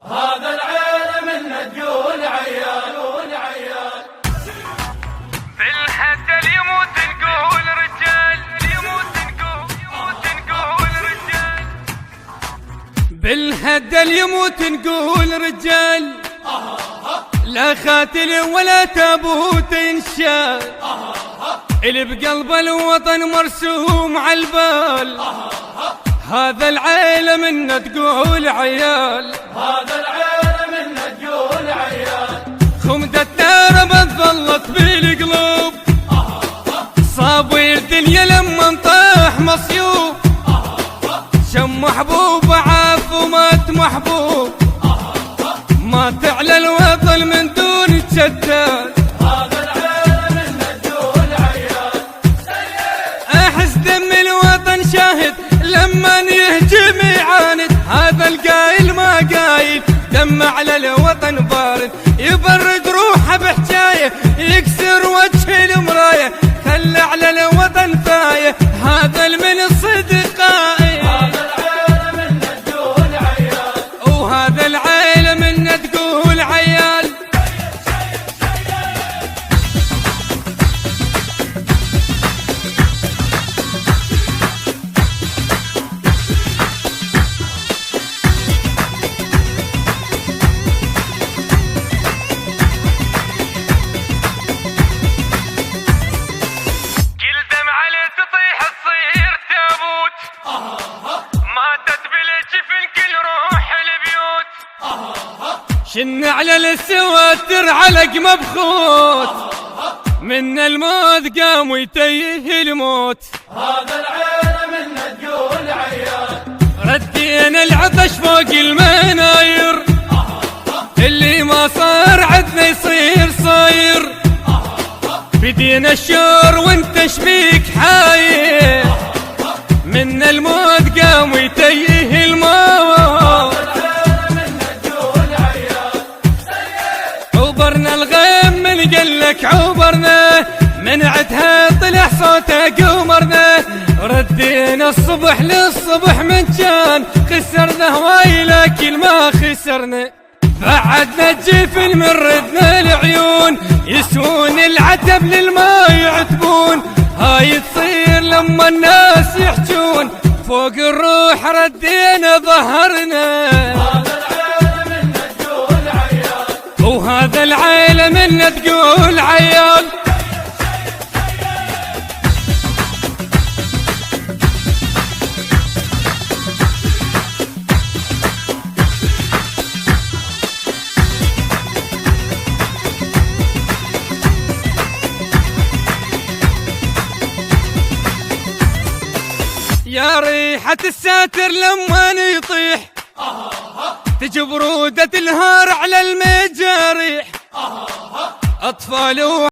هذا العالم من تقول عيال والعيال بالهدل يموت نقول رجال، يموت نقول رجال، بالهدل يموت نقول رجال، لا خاتل ولا تابوت ينشال، اللي بقلب الوطن مرسوم عالبال، هذا العالم من تقول عيال، هذا العالم من تقول عيال، خمدة الدرب ظلت بالقلوب، صابي الدنيا لما طاح مصيوب، شم محبوب عاف ومات محبوب، مات على الوطن من دون تشتات، هذا العالم من تقول عيال، احس دم الوطن شاهد لما يهجم يعاند، هذا القايل ما قايل دم على الوطن بارد، يبرد روحه بحجايه يكسر وجه المرايه، خلى على الوطن فايه، هذا من الصدق قائل، هذا العالم من تقول عيال، وهذا العالم من تقول عيال. شن على السواتر علق مبخوت، من الموت قام ويتيه الموت، هذا العالم من تقول عيال، ردينا العطش فوق المناير، اللي ما صار عدنا يصير صاير، بدينا الشور وانت شبيك حاير، من الموت قام ويتيه الموت، عبرنا الغيم من قلك عبرنا، من عدها طلع صوته قمرنا، ردينا الصبح للصبح من كان خسرنا هواي لكن ما خسرنا، بعدنا الجفن من ردنا العيون، يسوون العتب للما يعتبون، هاي تصير لما الناس يحجون، فوق الروح ردينا ظهرنا، وهذا العالم من تقول عيال. يا ريحة الساتر لما يطيح، تجي برودة الهار على المجاريح، أطفال